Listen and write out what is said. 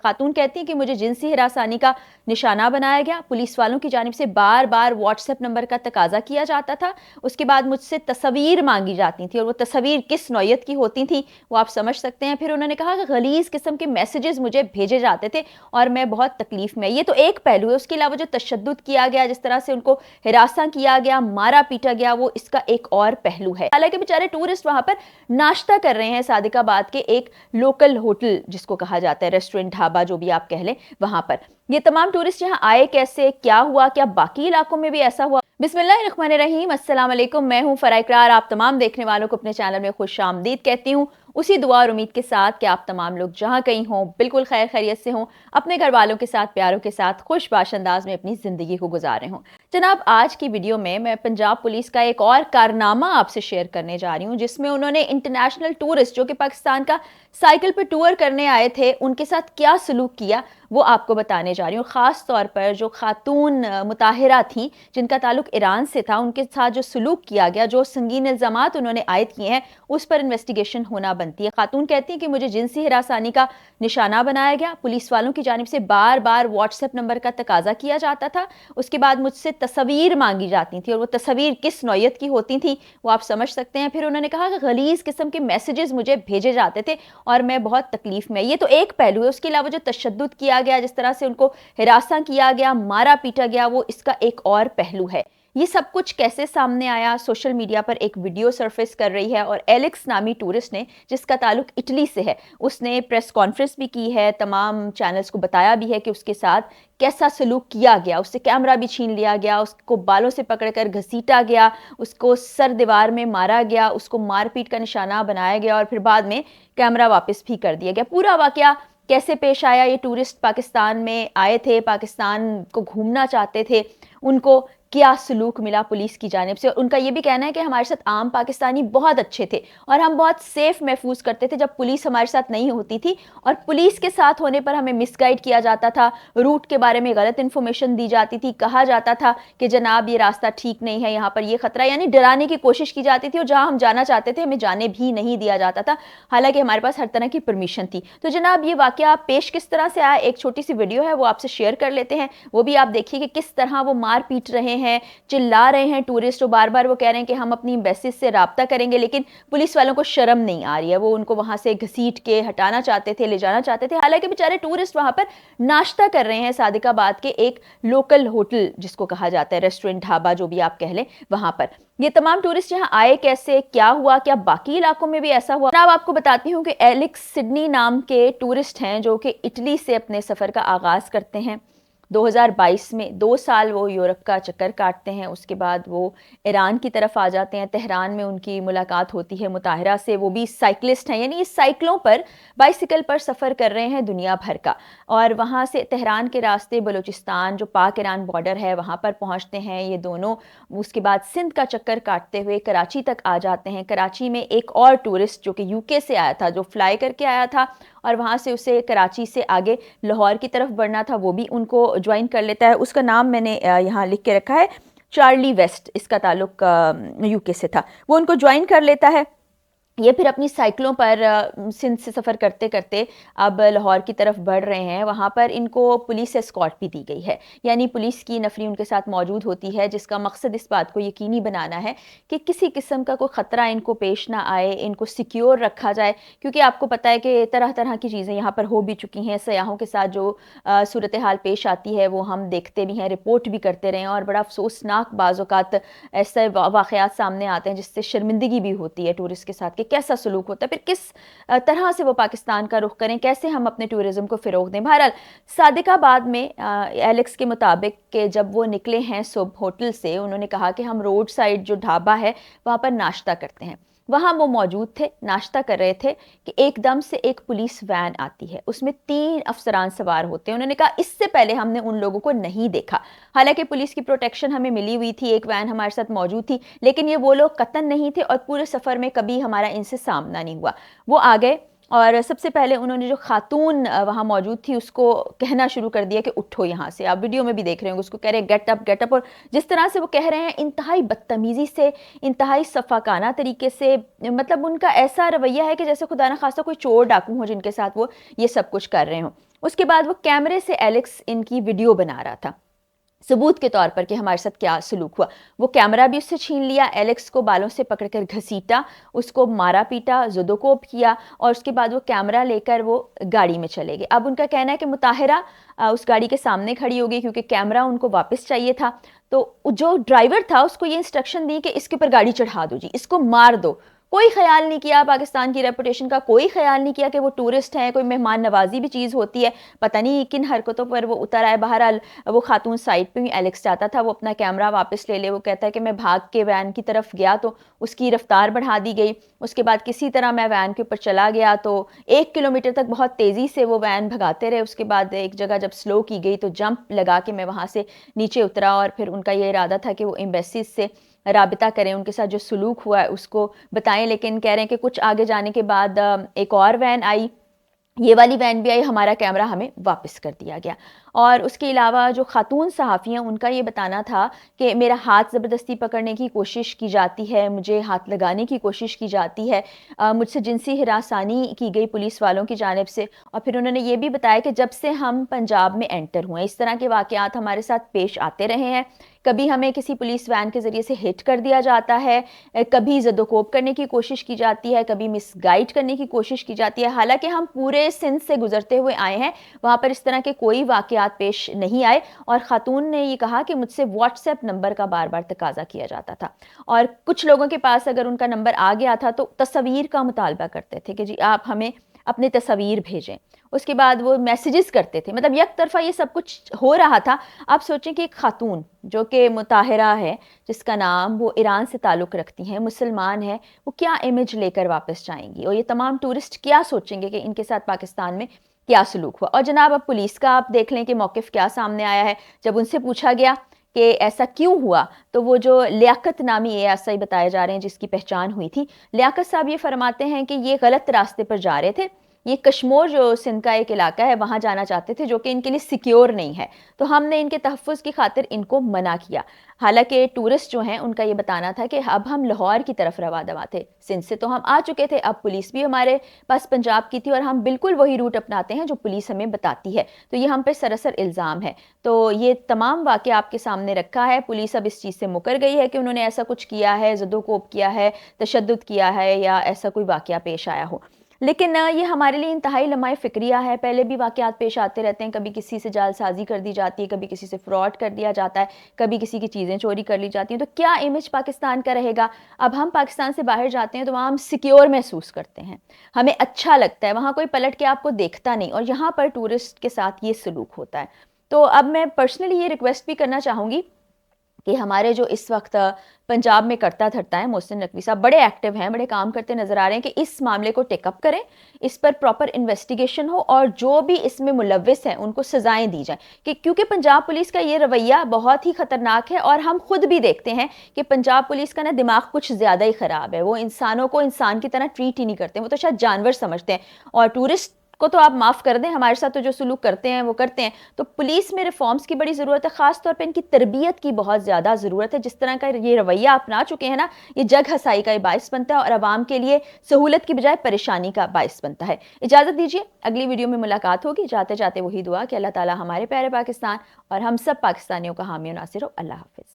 خاتون کہتی ہیں کہ مجھے جنسی ہراسانی کا نشانہ بنایا گیا، پولیس والوں کی جانب سے بار بار واٹس ایپ نمبر کا تقاضا کیا جاتا تھا، اس کے بعد مجھ سے تصاویر مانگی جاتی تھیں اور وہ تصاویر کس نوعیت کی ہوتی تھیں وہ آپ سمجھ سکتے ہیں۔ پھر انہوں نے کہا کہ غلیظ قسم کے میسیجز مجھے بھیجے جاتے تھے اور میں بہت تکلیف میں۔ یہ تو ایک پہلو ہے، اس کے علاوہ جو تشدد کیا گیا، جس طرح سے ان کو ہراساں کیا گیا، مارا پیٹا گیا، وہ اس کا ایک اور پہلو ہے۔ حالانکہ بیچارے ٹورسٹ وہاں پر ناشتہ کر رہے ہیں صادق آباد کے ایک لوکل ہوٹل جس کو کہا جاتا ہے ریسٹورنٹ ڈھابا جو بھی آپ کہہ لیں وہاں پر۔ یہ تمام ٹورسٹ یہاں آئے کیسے، کیا ہوا، کیا باقی علاقوں میں بھی ایسا ہوا؟ بسم اللہ الرحمن الرحیم، السلام علیکم، میں ہوں فرح اقرار، آپ تمام دیکھنے والوں کو اپنے چینل میں خوش آمدید کہتی ہوں، اسی دعا اور امید کے ساتھ کہ آپ تمام لوگ جہاں کہیں ہوں بالکل خیر خیریت سے ہوں، اپنے گھر والوں کے ساتھ، پیاروں کے ساتھ خوش باش انداز میں اپنی زندگی کو گزار رہے ہوں۔ جناب، آج کی ویڈیو میں پنجاب پولیس کا ایک اور کارنامہ آپ سے شیئر کرنے جا رہی ہوں، جس میں انہوں نے انٹرنیشنل ٹورسٹ جو کہ پاکستان کا سائیکل پہ ٹور کرنے آئے تھے، ان کے ساتھ کیا سلوک کیا وہ آپ کو بتانے جا رہی ہوں۔ خاص طور پر جو خاتون مطاہرہ تھیں جن کا تعلق ایران سے تھا، ان کے ساتھ جو سلوک کیا گیا، جو سنگین الزامات انہوں نے عائد کیے ہیں، اس پر انویسٹیگیشن ہونا بنتی ہے۔ خاتون کہتی ہیں کہ مجھے جنسی ہراسانی کا نشانہ بنایا گیا، پولیس والوں کی جانب سے بار بار واٹس ایپ نمبر کا تقاضا کیا جاتا تھا، اس کے بعد مجھ سے تصاویر مانگی جاتی تھیں اور وہ تصاویر کس نوعیت کی ہوتی تھیں وہ آپ سمجھ سکتے ہیں۔ پھر انہوں نے کہا کہ غلیظ قسم کے میسیجز مجھے بھیجے جاتے تھے اور میں بہت تکلیف میں۔ یہ تو ایک پہلو ہے، اس کے علاوہ جو تشدد کیا گیا، جس طرح سے ان کو ہراساں کیا گیا، مارا پیٹا گیا، وہ اس کا ایک اور پہلو ہے۔ یہ سب کچھ کیسے سامنے آیا؟ سوشل میڈیا پر ایک ویڈیو سرفیس کر رہی ہے اور ایلیکس نامی ٹورسٹ نے، جس کا تعلق اٹلی سے ہے، اس نے پریس کانفرنس بھی کی ہے، تمام چینلز کو بتایا بھی ہے کہ اس کے ساتھ کیسا سلوک کیا گیا۔ اس سے کیمرہ بھی چھین لیا گیا، اس کو بالوں سے پکڑ کر گھسیٹا گیا، اس کو سر دیوار میں مارا گیا، اس کو مار پیٹ کا نشانہ بنایا گیا اور پھر بعد میں کیمرہ واپس بھی کر دیا گیا۔ پورا واقعہ کیسے پیش آیا؟ یہ ٹورسٹ پاکستان میں آئے تھے، پاکستان کو گھومنا چاہتے تھے، ان کو کیا سلوک ملا پولیس کی جانب سے، اور ان کا یہ بھی کہنا ہے کہ ہمارے ساتھ عام پاکستانی بہت اچھے تھے اور ہم بہت سیف محفوظ کرتے تھے جب پولیس ہمارے ساتھ نہیں ہوتی تھی، اور پولیس کے ساتھ ہونے پر ہمیں مس گائیڈ کیا جاتا تھا، روٹ کے بارے میں غلط انفارمیشن دی جاتی تھی، کہا جاتا تھا کہ جناب یہ راستہ ٹھیک نہیں ہے، یہاں پر یہ خطرہ، یعنی ڈرانے کی کوشش کی جاتی تھی، اور جہاں ہم جانا چاہتے تھے ہمیں جانے بھی نہیں دیا جاتا تھا، حالانکہ ہمارے پاس ہر طرح کی پرمیشن تھی۔ تو جناب، یہ واقعہ پیش کس طرح سے آیا؟ ایک چھوٹی سی ویڈیو ہے، وہ آپ سے شیئر کر لیتے ہیں، وہ بھی آپ دیکھیے کہ کس طرح وہ مار پیٹ رہے ہیں، چلا رہے ہیں ٹورسٹ، بار بار وہ کہہ رہے ہیں کہ ہم اپنی ایمبیسی سے رابطہ کریں گے، لیکن پولیس والوں کو شرم نہیں آ رہی ہے، وہ ان کو وہاں سے گھسیٹ کے ہٹانا چاہتے تھے، لے جانا چاہتے تھے۔ حالانکہ بیچارے ٹورسٹ وہاں پر ناشتہ کر رہے ہیں صادق آباد کے ایک لوکل ہوٹل جس کو کہا جاتا ہے ریسٹورنٹ ڈھابا جو بھی آپ کہہ لیں وہاں پر۔ یہ تمام ٹورسٹ یہاں آئے کیسے، کیا ہوا، کیا باقی علاقوں میں بھی ایسا ہوا؟ اب آپ کو بتاتی ہوں کہ ایلیکس سڈنی نام کے ٹورسٹ ہیں جو کہ اٹلی سے اپنے سفر کا آغاز کرتے ہیں 2022 میں۔ 2 سال وہ یورپ کا چکر کاٹتے ہیں، اس کے بعد وہ ایران کی طرف آ جاتے ہیں۔ تہران میں ان کی ملاقات ہوتی ہے مطاہرہ سے، وہ بھی سائیکلسٹ ہیں، یعنی اس سائیکلوں پر، بائیسیکل پر سفر کر رہے ہیں دنیا بھر کا، اور وہاں سے تہران کے راستے بلوچستان جو پاک ایران بارڈر ہے وہاں پر پہنچتے ہیں یہ دونوں۔ اس کے بعد سندھ کا چکر کاٹتے ہوئے کراچی تک آ جاتے ہیں۔ کراچی میں ایک اور ٹورسٹ جو کہ UK سے آیا تھا، جو فلائی کر کے آیا تھا اور وہاں سے اسے کراچی سے آگے لاہور کی طرف بڑھنا تھا، وہ بھی ان کو جوائن کر لیتا ہے۔ اس کا نام میں نے یہاں لکھ کے رکھا ہے، چارلی ویسٹ، اس کا تعلق UK سے تھا، وہ ان کو جوائن کر لیتا ہے۔ یہ پھر اپنی سائیکلوں پر سندھ سے سفر کرتے کرتے اب لاہور کی طرف بڑھ رہے ہیں۔ وہاں پر ان کو پولیس اسکارٹ بھی دی گئی ہے، یعنی پولیس کی نفری ان کے ساتھ موجود ہوتی ہے، جس کا مقصد اس بات کو یقینی بنانا ہے کہ کسی قسم کا کوئی خطرہ ان کو پیش نہ آئے، ان کو سیکیور رکھا جائے، کیونکہ آپ کو پتہ ہے کہ طرح طرح کی چیزیں یہاں پر ہو بھی چکی ہیں۔ سیاحوں کے ساتھ جو صورتحال پیش آتی ہے وہ ہم دیکھتے بھی ہیں، رپورٹ بھی کرتے رہے ہیں، اور بڑا افسوسناک بعض اوقات ایسے واقعات سامنے آتے ہیں جس سے شرمندگی بھی ہوتی ہے ٹورسٹ کے ساتھ کہ کیسا سلوک ہوتا ہے، پھر کس طرح سے وہ پاکستان کا رخ کریں، کیسے ہم اپنے ٹورزم کو فروغ دیں۔ بہرحال صادق آباد میں ایلیکس کے مطابق کہ جب وہ نکلے ہیں صبح ہوٹل سے، انہوں نے کہا کہ ہم روڈ سائڈ جو ڈھابا ہے وہاں پر ناشتہ کرتے ہیں۔ وہاں وہ موجود تھے، ناشتہ کر رہے تھے کہ ایک دم سے ایک پولیس وین آتی ہے، اس میں 3 افسران سوار ہوتے ہیں۔ انہوں نے کہا اس سے پہلے ہم نے ان لوگوں کو نہیں دیکھا، حالانکہ پولیس کی پروٹیکشن ہمیں ملی ہوئی تھی، ایک وین ہمارے ساتھ موجود تھی، لیکن یہ وہ لوگ قطعاً نہیں تھے، اور پورے سفر میں کبھی ہمارا ان سے سامنا نہیں ہوا۔ وہ آ گئے اور سب سے پہلے انہوں نے جو خاتون وہاں موجود تھی اس کو کہنا شروع کر دیا کہ اٹھو یہاں سے، آپ ویڈیو میں بھی دیکھ رہے ہوں، اس کو کہہ رہے ہیں گیٹ اپ گیٹ اپ، اور جس طرح سے وہ کہہ رہے ہیں انتہائی بدتمیزی سے، انتہائی صفاقانہ طریقے سے، مطلب ان کا ایسا رویہ ہے کہ جیسے خدا نخواستہ کوئی چور ڈاکو ہوں جن کے ساتھ وہ یہ سب کچھ کر رہے ہوں۔ اس کے بعد وہ کیمرے سے ایلیکس ان کی ویڈیو بنا رہا تھا ثبوت کے طور پر کہ ہمارے ساتھ کیا سلوک ہوا. وہ کیمرہ بھی اس سے چھین لیا، ایلیکس کو بالوں سے پکڑ کر گھسیٹا، اس کو مارا پیٹا، زدوکوب کیا، اور اس کے بعد وہ کیمرہ لے کر وہ گاڑی میں چلے گئے. اب ان کا کہنا ہے کہ مطاہرہ اس گاڑی کے سامنے کھڑی ہو گئی کیونکہ کیمرہ ان کو واپس چاہیے تھا. تو جو ڈرائیور تھا اس کو یہ انسٹرکشن دی کہ اس کے اوپر گاڑی چڑھا دو، جی اس کو مار دو. کوئی خیال نہیں کیا پاکستان کی ریپوٹیشن کا، کوئی خیال نہیں کیا کہ وہ ٹورسٹ ہیں، کوئی مہمان نوازی بھی چیز ہوتی ہے، پتہ نہیں کن حرکتوں پر وہ اتر آئے. بہرحال وہ خاتون سائٹ پہ ایلیکس چاہتا تھا وہ اپنا کیمرہ واپس لے لے. وہ کہتا ہے کہ میں بھاگ کے وین کی طرف گیا تو اس کی رفتار بڑھا دی گئی. اس کے بعد کسی طرح میں وین کے اوپر چلا گیا تو 1 کلومیٹر تک بہت تیزی سے وہ وین بھگاتے رہے. اس کے بعد ایک جگہ جب سلو کی گئی تو جمپ لگا کے میں وہاں سے نیچے اترا، اور پھر ان کا یہ ارادہ تھا کہ وہ ایمبیسیز سے رابطہ کریں، ان کے ساتھ جو سلوک ہوا ہے اس کو بتائیں. لیکن کہہ رہے ہیں کہ کچھ آگے جانے کے بعد ایک اور وین آئی، یہ والی وین بھی آئی، ہمارا کیمرہ ہمیں واپس کر دیا گیا. اور اس کے علاوہ جو خاتون صحافی ہیں ان کا یہ بتانا تھا کہ میرا ہاتھ زبردستی پکڑنے کی کوشش کی جاتی ہے، مجھے ہاتھ لگانے کی کوشش کی جاتی ہے، مجھ سے جنسی ہراسانی کی گئی پولیس والوں کی جانب سے. اور پھر انہوں نے یہ بھی بتایا کہ جب سے ہم پنجاب میں انٹر ہوئے اس طرح کے واقعات ہمارے ساتھ پیش آتے رہے ہیں. کبھی ہمیں کسی پولیس وین کے ذریعے سے ہٹ کر دیا جاتا ہے، کبھی زد و کوب کرنے کی کوشش کی جاتی ہے، کبھی مس گائیڈ کرنے کی کوشش کی جاتی ہے. حالانکہ ہم پورے سندھ سے گزرتے ہوئے آئے ہیں، وہاں پر اس طرح کے کوئی واقعات پیش نہیں آئے. اور خاتون نے یہ کہا کہ مجھ سے واٹس ایپ نمبر کا بار بار تقاضا کیا جاتا تھا، اور کچھ لوگوں کے پاس اگر ان کا نمبر آ گیا تھا تو تصویر کا مطالبہ کرتے تھے کہ جی آپ ہمیں اپنی تصویر بھیجیں. اس کے بعد وہ میسیجز کرتے تھے. مطلب یک طرفہ یہ سب کچھ ہو رہا تھا. آپ سوچیں کہ ایک خاتون جو کہ مطاہرہ ہے، جس کا نام وہ ایران سے تعلق رکھتی ہیں، مسلمان ہے، وہ کیا امیج لے کر واپس جائیں گی، اور یہ تمام ٹورسٹ کیا سوچیں گے کہ ان کے ساتھ پاکستان میں کیا سلوک ہوا. اور جناب اب پولیس کا آپ دیکھ لیں کہ موقف کیا سامنے آیا ہے. جب ان سے پوچھا گیا کہ ایسا کیوں ہوا تو وہ جو لیاقت نامی ASI بتائے جا رہے ہیں جس کی پہچان ہوئی تھی، لیاقت صاحب یہ فرماتے ہیں کہ یہ غلط راستے پر جا رہے تھے. یہ کشمور جو سندھ کا ایک علاقہ ہے وہاں جانا چاہتے تھے جو کہ ان کے لیے سیکیور نہیں ہے، تو ہم نے ان کے تحفظ کی خاطر ان کو منع کیا. حالانکہ ٹورسٹ جو ہیں ان کا یہ بتانا تھا کہ اب ہم لاہور کی طرف رواں دواں تھے، سندھ سے تو ہم آ چکے تھے، اب پولیس بھی ہمارے پاس پنجاب کی تھی اور ہم بالکل وہی روٹ اپناتے ہیں جو پولیس ہمیں بتاتی ہے. تو یہ ہم پہ سراسر الزام ہے. تو یہ تمام واقعہ آپ کے سامنے رکھا ہے. پولیس اب اس چیز سے مکر گئی ہے کہ انہوں نے ایسا کچھ کیا ہے، زد و کوب کیا ہے، تشدد کیا ہے یا ایسا کوئی واقعہ پیش آیا ہو. لیکن یہ ہمارے لیے انتہائی لمحہ فکریہ ہے. پہلے بھی واقعات پیش آتے رہتے ہیں، کبھی کسی سے جعل سازی کر دی جاتی ہے، کبھی کسی سے فراڈ کر دیا جاتا ہے، کبھی کسی کی چیزیں چوری کر لی جاتی ہیں. تو کیا امیج پاکستان کا رہے گا؟ اب ہم پاکستان سے باہر جاتے ہیں تو وہاں ہم سیکیور محسوس کرتے ہیں، ہمیں اچھا لگتا ہے، وہاں کوئی پلٹ کے آپ کو دیکھتا نہیں، اور یہاں پر ٹورسٹ کے ساتھ یہ سلوک ہوتا ہے. تو اب میں پرسنلی یہ ریکویسٹ بھی کرنا چاہوں گی کہ ہمارے جو اس وقت پنجاب میں کرتا دھرتا ہے محسن نقوی صاحب، بڑے ایکٹیو ہیں، بڑے کام کرتے نظر آ رہے ہیں، کہ اس معاملے کو ٹیک اپ کریں، اس پر پراپر انویسٹیگیشن ہو، اور جو بھی اس میں ملوث ہیں ان کو سزائیں دی جائیں. کیونکہ پنجاب پولیس کا یہ رویہ بہت ہی خطرناک ہے، اور ہم خود بھی دیکھتے ہیں کہ پنجاب پولیس کا نا دماغ کچھ زیادہ ہی خراب ہے. وہ انسانوں کو انسان کی طرح ٹریٹ ہی نہیں کرتے، وہ تو شاید جانور سمجھتے ہیں. اور ٹورسٹ کو تو آپ معاف کر دیں، ہمارے ساتھ تو جو سلوک کرتے ہیں وہ کرتے ہیں. تو پولیس میں ریفارمز کی بڑی ضرورت ہے، خاص طور پہ ان کی تربیت کی بہت زیادہ ضرورت ہے. جس طرح کا یہ رویہ اپنا چکے ہیں نا، یہ جگ ہسائی کا باعث بنتا ہے اور عوام کے لیے سہولت کی بجائے پریشانی کا باعث بنتا ہے. اجازت دیجیے، اگلی ویڈیو میں ملاقات ہوگی. جاتے جاتے وہی دعا کہ اللہ تعالی ہمارے پیارے پاکستان اور ہم سب پاکستانیوں کا حامی و ناصر ہو. اللہ حافظ.